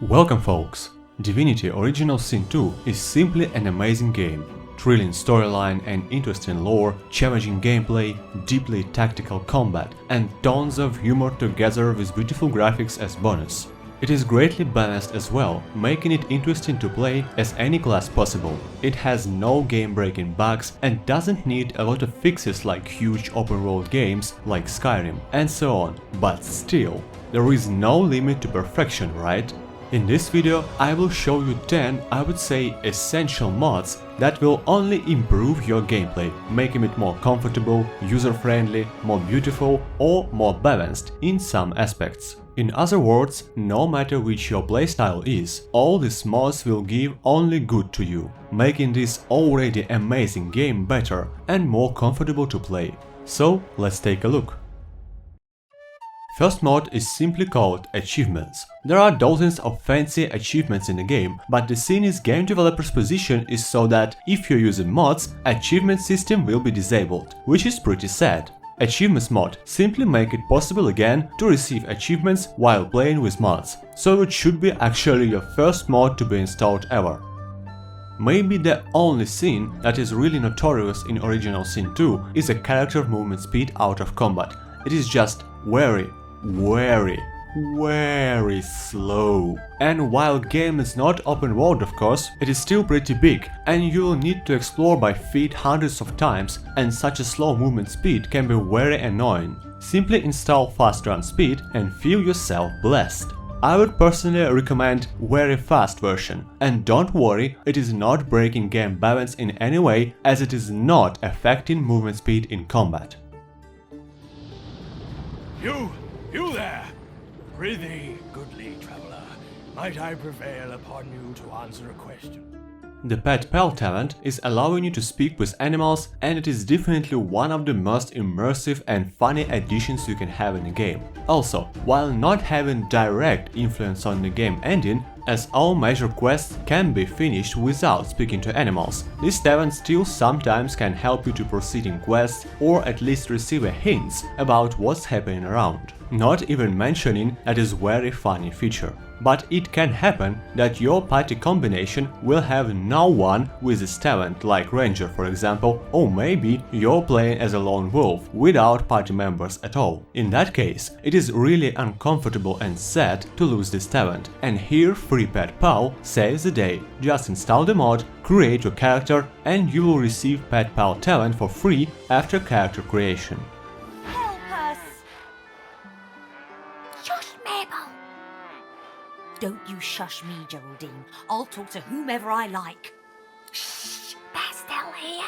Welcome folks! Divinity Original Sin 2 is simply an amazing game. Thrilling storyline and interesting lore, challenging gameplay, deeply tactical combat, and tons of humor together with beautiful graphics as bonus. It is greatly balanced as well, making it interesting to play as any class possible. It has no game-breaking bugs and doesn't need a lot of fixes like huge open-world games like Skyrim and so on, but still, there is no limit to perfection, right? In this video, I will show you 10, I would say, essential mods that will only improve your gameplay, making it more comfortable, user-friendly, more beautiful or more balanced in some aspects. In other words, no matter which your playstyle is, all these mods will give only good to you, making this already amazing game better and more comfortable to play. So, let's take a look. First mod is simply called Achievements. There are dozens of fancy achievements in the game, but the thing is, game developers' position is so that if you're using mods, achievement system will be disabled, which is pretty sad. Achievements mod simply make it possible again to receive achievements while playing with mods, so it should be actually your first mod to be installed ever. Maybe the only thing that is really notorious in Original Sin 2 is a character movement speed out of combat. It is just very slow. And while game is not open world, of course, it is still pretty big and you will need to explore by feet hundreds of times, and such a slow movement speed can be very annoying. Simply install fast run speed and feel yourself blessed. I would personally recommend very fast version, and don't worry, it is not breaking game balance in any way, as it is not affecting movement speed in combat. You there! Prithee, goodly traveller, might I prevail upon you to answer a question? The Pet Pal talent is allowing you to speak with animals, and it is definitely one of the most immersive and funny additions you can have in a game. Also, while not having direct influence on the game ending, as all major quests can be finished without speaking to animals, this talent still sometimes can help you to proceed in quests or at least receive hints about what's happening around. Not even mentioning that is very funny feature. But it can happen that your party combination will have no one with this talent, like Ranger for example, or maybe you're playing as a lone wolf without party members at all. In that case, it is really uncomfortable and sad to lose this talent, and here Free Pet Pal saves the day. Just install the mod, create your character, and you will receive Pet Pal talent for free after character creation. Don't you shush me, Geraldine. I'll talk to whomever I like. Shh, they're still here.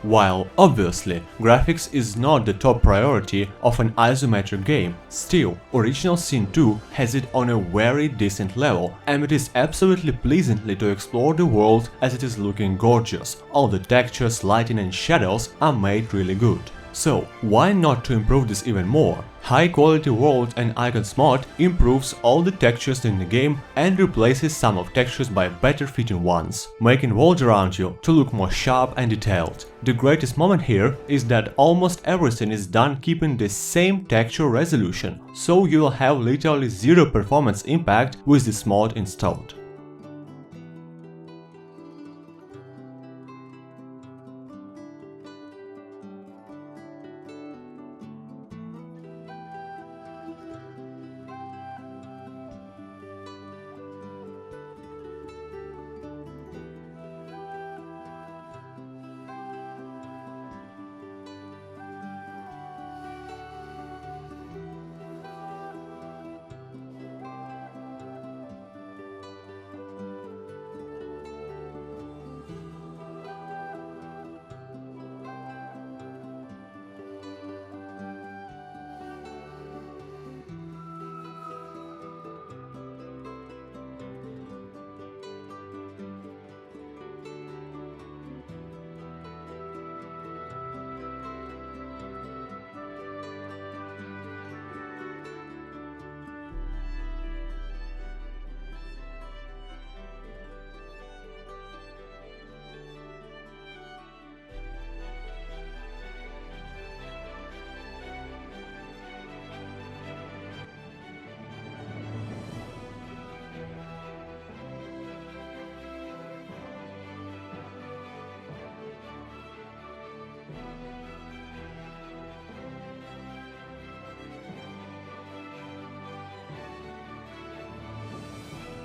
While, obviously, graphics is not the top priority of an isometric game, still, Original Sin 2 has it on a very decent level, and it is absolutely pleasantly to explore the world as it is looking gorgeous. All the textures, lighting and shadows are made really good. So, why not to improve this even more? High quality world and icons mod improves all the textures in the game and replaces some of textures by better fitting ones, making world around you to look more sharp and detailed. The greatest moment here is that almost everything is done keeping the same texture resolution, so you will have literally zero performance impact with this mod installed.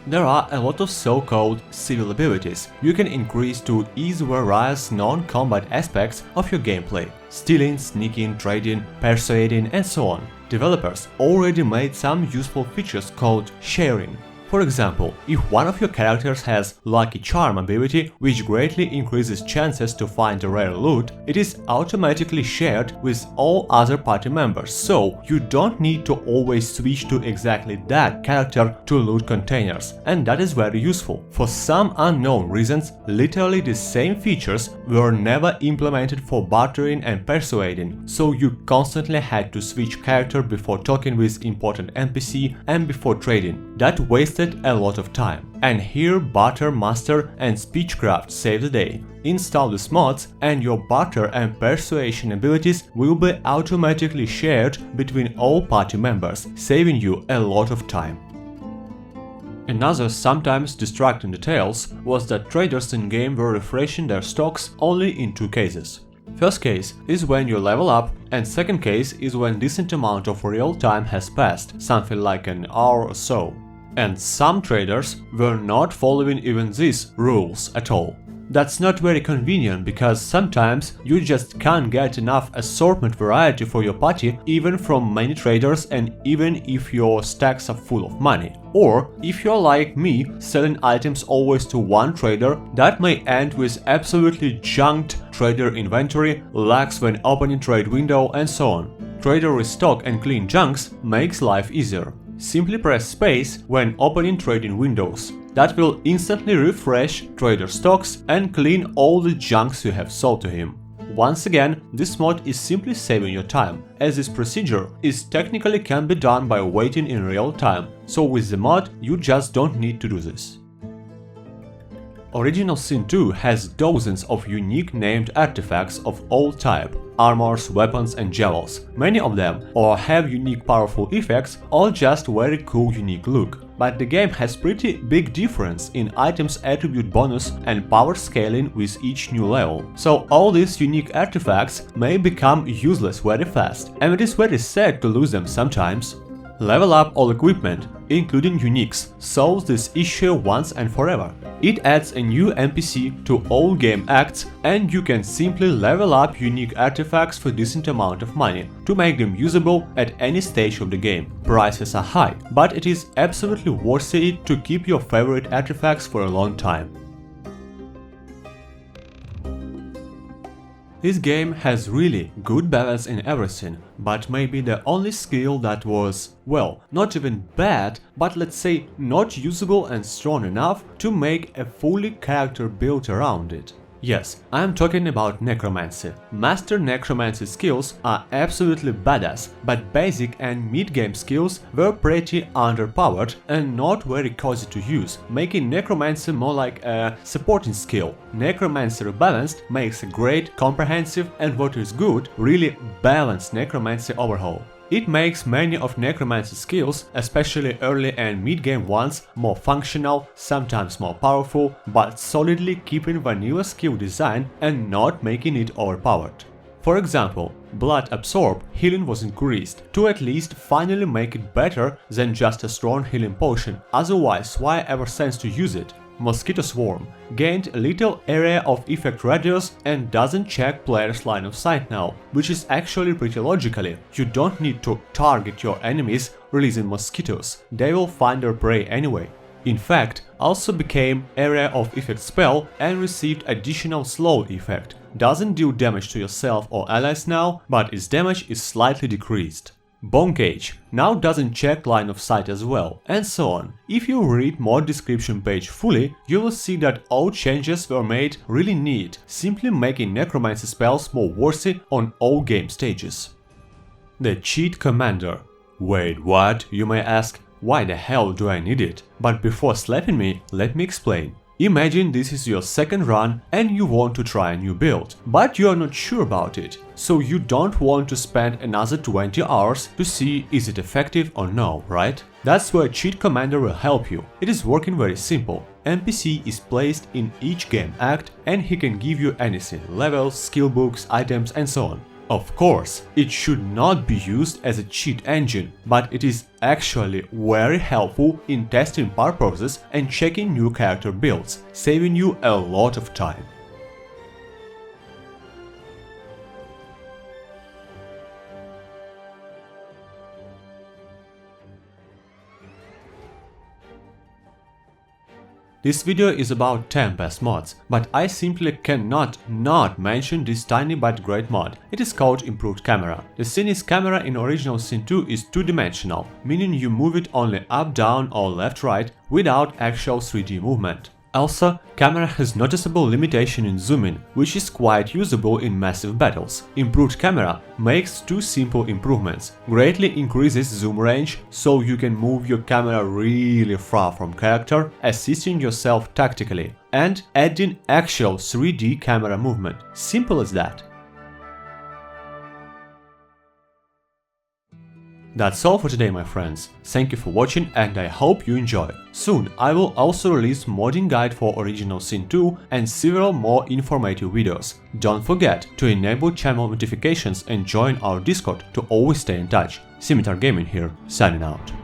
there are a lot of so-called civil abilities you can increase to ease various non-combat aspects of your gameplay: stealing, sneaking, trading, persuading, and so on. Developers already made some useful features called sharing. For example, if one of your characters has Lucky Charm ability, which greatly increases chances to find a rare loot, it is automatically shared with all other party members, so you don't need to always switch to exactly that character to loot containers, and that is very useful. For some unknown reasons, literally the same features were never implemented for bartering and persuading, so you constantly had to switch character before talking with important NPC and before trading. That wasted a lot of time. And here Barter Master and Speechcraft save the day. Install these mods and your barter and persuasion abilities will be automatically shared between all party members, saving you a lot of time. Another sometimes distracting details was that traders in-game were refreshing their stocks only in two cases. First case is when you level up, and second case is when decent amount of real time has passed, something like an hour or so. And some traders were not following even these rules at all. That's not very convenient because sometimes you just can't get enough assortment variety for your party even from many traders, and even if your stacks are full of money. Or if you're like me, selling items always to one trader, that may end with absolutely junked trader inventory, lags when opening trade window, and so on. Trader restock and clean junks makes life easier. Simply press space when opening trading windows. That will instantly refresh trader stocks and clean all the junks you have sold to him. Once again, this mod is simply saving your time, as this procedure technically can be done by waiting in real time, so with the mod you just don't need to do this. Original Sin 2 has dozens of unique named artifacts of all type: armors, weapons and jewels. Many of them or have unique powerful effects or just very cool unique look. But the game has pretty big difference in items attribute bonus and power scaling with each new level. So all these unique artifacts may become useless very fast, and it is very sad to lose them sometimes. Level up all equipment, including uniques, solves this issue once and forever. It adds a new NPC to all game acts, and you can simply level up unique artifacts for a decent amount of money to make them usable at any stage of the game. Prices are high, but it is absolutely worth it to keep your favorite artifacts for a long time. This game has really good balance in everything, but maybe the only skill that was, well, not even bad, but let's say not usable and strong enough to make a fully character built around it. Yes, I am talking about Necromancy. Master Necromancy skills are absolutely badass, but basic and mid-game skills were pretty underpowered and not very cozy to use, making Necromancy more like a supporting skill. Necromancy Rebalanced makes a great, comprehensive and what is good, really balanced Necromancy overhaul. It makes many of Necromancy skills, especially early and mid-game ones, more functional, sometimes more powerful, but solidly keeping vanilla skill design and not making it overpowered. For example, Blood Absorb healing was increased to at least finally make it better than just a strong healing potion, otherwise why ever sense to use it? Mosquito Swarm gained a little area of effect radius and doesn't check player's line of sight now, which is actually pretty logically. You don't need to target your enemies releasing mosquitoes, they will find their prey anyway. In fact, also became area of effect spell and received additional slow effect. Doesn't do damage to yourself or allies now, but its damage is slightly decreased. Bone Cage now doesn't check line of sight as well, and so on. If you read mod description page fully, you will see that all changes were made really neat, simply making necromancy spells more worthy on all game stages. The Cheat Commander. Wait, what? You may ask, why the hell do I need it? But before slapping me, let me explain. Imagine this is your second run and you want to try a new build, but you are not sure about it, so you don't want to spend another 20 hours to see is it effective or no, right? That's where Cheat Commander will help you. It is working very simple. NPC is placed in each game act and he can give you anything, levels, skill books, items and so on. Of course, it should not be used as a cheat engine, but it is actually very helpful in testing purposes and checking new character builds, saving you a lot of time. This video is about 10 best mods, but I simply cannot not mention this tiny but great mod. It is called Improved Camera. The scene's camera in original Sin 2 is two-dimensional, meaning you move it only up, down or left-right without actual 3D movement. Also, camera has noticeable limitation in zooming, which is quite usable in massive battles. Improved camera makes two simple improvements: greatly increases zoom range, so you can move your camera really far from character, assisting yourself tactically, and adding actual 3D camera movement. Simple as that. That's all for today, my friends. Thank you for watching and I hope you enjoy. Soon I will also release modding guide for original Sin 2 and several more informative videos. Don't forget to enable channel notifications and join our Discord to always stay in touch. Scimitar Gaming here, signing out.